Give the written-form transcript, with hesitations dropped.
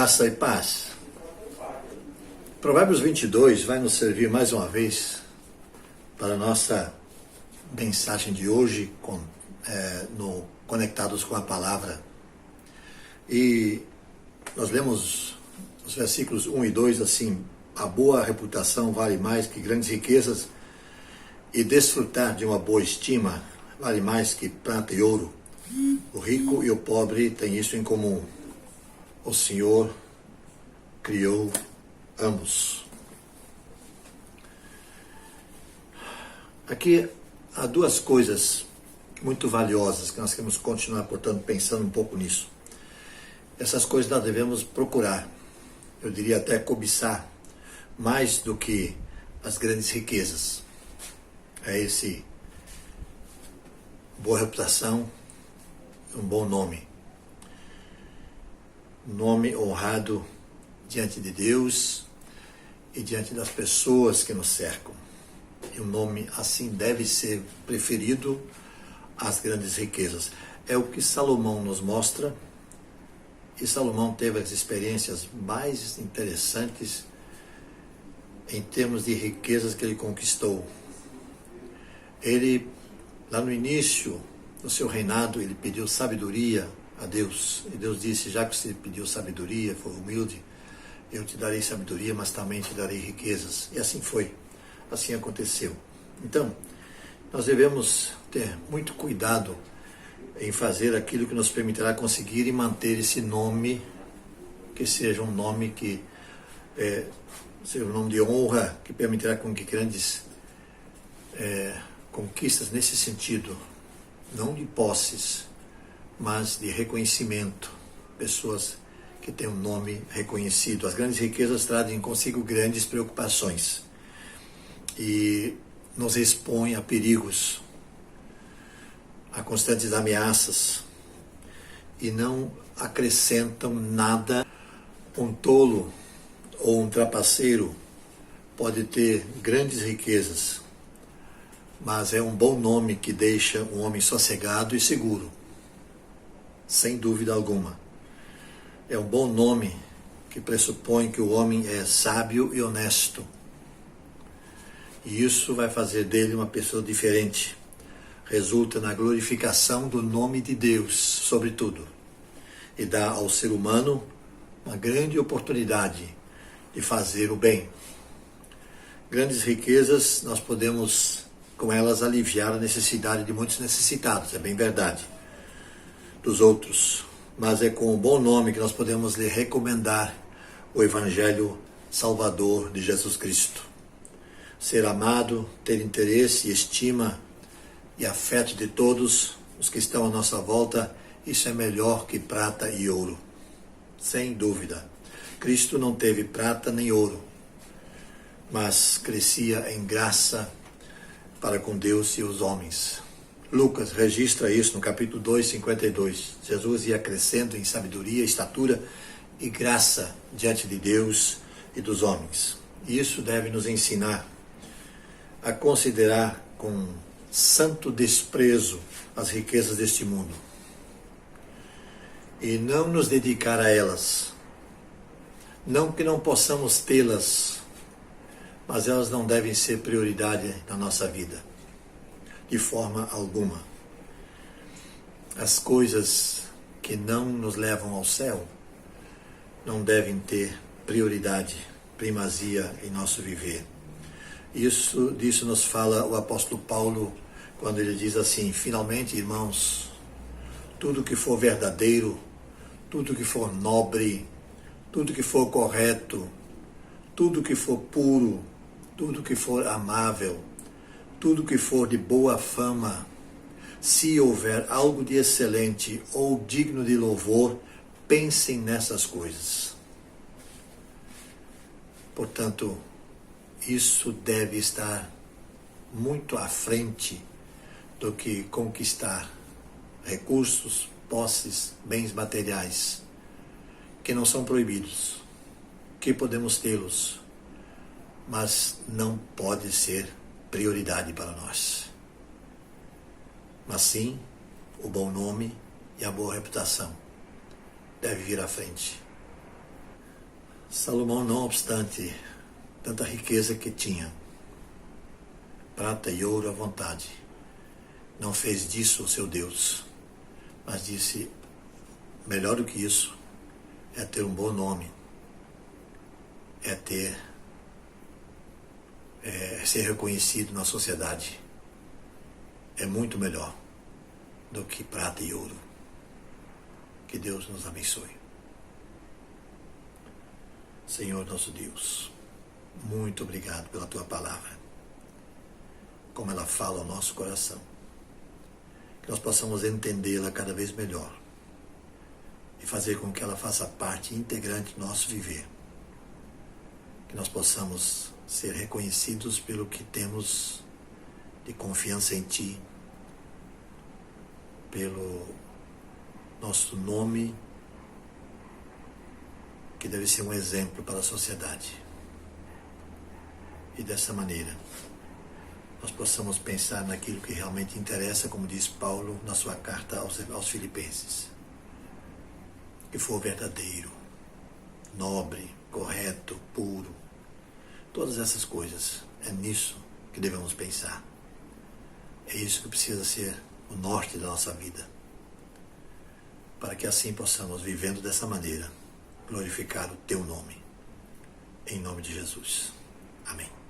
Graça e paz. Provérbios 22 vai nos servir mais uma vez para a nossa mensagem de hoje, conectados com a palavra. E nós lemos os versículos 1 e 2 assim: a boa reputação vale mais que grandes riquezas, e desfrutar de uma boa estima vale mais que prata e ouro. O rico e o pobre têm isso em comum: o Senhor criou ambos. Aqui há duas coisas muito valiosas que nós queremos continuar, portanto, pensando um pouco nisso. Essas coisas nós devemos procurar, eu diria até cobiçar, mais do que as grandes riquezas. É esse boa reputação, um bom nome. Nome honrado diante de Deus e diante das pessoas que nos cercam. E um nome assim deve ser preferido às grandes riquezas. É o que Salomão nos mostra, e Salomão teve as experiências mais interessantes em termos de riquezas que ele conquistou. Ele, lá no início do seu reinado, ele pediu sabedoria a Deus. E Deus disse: já que você pediu sabedoria, foi humilde, eu te darei sabedoria, mas também te darei riquezas. E assim foi. Assim aconteceu. Então, nós devemos ter muito cuidado em fazer aquilo que nos permitirá conseguir e manter esse nome, que seja um nome que seja um nome de honra, que permitirá com que grandes conquistas nesse sentido, não de posses, mas de reconhecimento, pessoas que têm um nome reconhecido. As grandes riquezas trazem consigo grandes preocupações e nos expõem a perigos, a constantes ameaças, e não acrescentam nada. Um tolo ou um trapaceiro pode ter grandes riquezas, mas é um bom nome que deixa um homem sossegado e seguro, sem dúvida alguma. É um bom nome que pressupõe que o homem é sábio e honesto. E isso vai fazer dele uma pessoa diferente. Resulta na glorificação do nome de Deus, sobretudo. E dá ao ser humano uma grande oportunidade de fazer o bem. Grandes riquezas, nós podemos, com elas, aliviar a necessidade de muitos necessitados, é bem verdade, dos outros. Mas é com um bom nome que nós podemos lhe recomendar o Evangelho Salvador de Jesus Cristo. Ser amado, ter interesse e estima e afeto de todos os que estão à nossa volta, isso é melhor que prata e ouro, sem dúvida. Cristo não teve prata nem ouro, mas crescia em graça para com Deus e os homens. Lucas registra isso no capítulo 2, 52. Jesus ia crescendo em sabedoria, estatura e graça diante de Deus e dos homens. E isso deve nos ensinar a considerar com santo desprezo as riquezas deste mundo e não nos dedicar a elas. Não que não possamos tê-las, mas elas não devem ser prioridade na nossa vida, de forma alguma. As coisas que não nos levam ao céu não devem ter prioridade, primazia em nosso viver. Disso nos fala o apóstolo Paulo, quando ele diz assim: finalmente, irmãos, tudo que for verdadeiro, tudo que for nobre, tudo que for correto, tudo que for puro, tudo que for amável, tudo que for de boa fama, se houver algo de excelente ou digno de louvor, pensem nessas coisas. Portanto, isso deve estar muito à frente do que conquistar recursos, posses, bens materiais, que não são proibidos, que podemos tê-los, mas não pode ser prioridade para nós. Mas sim, o bom nome e a boa reputação deve vir à frente. Salomão, não obstante tanta riqueza que tinha, prata e ouro à vontade, não fez disso o seu Deus, mas disse: melhor do que isso é ter um bom nome, ser reconhecido na sociedade. É muito melhor do que prata e ouro. Que Deus nos abençoe. Senhor nosso Deus, muito obrigado pela Tua palavra, como ela fala ao nosso coração, que nós possamos entendê-la cada vez melhor e fazer com que ela faça parte integrante do nosso viver, que nós possamos ser reconhecidos pelo que temos de confiança em Ti, pelo nosso nome, que deve ser um exemplo para a sociedade. E dessa maneira, nós possamos pensar naquilo que realmente interessa, como diz Paulo na sua carta aos Filipenses. Que for verdadeiro, nobre, correto, puro. Todas essas coisas, é nisso que devemos pensar. É isso que precisa ser o norte da nossa vida, para que assim possamos, vivendo dessa maneira, glorificar o Teu nome. Em nome de Jesus. Amém.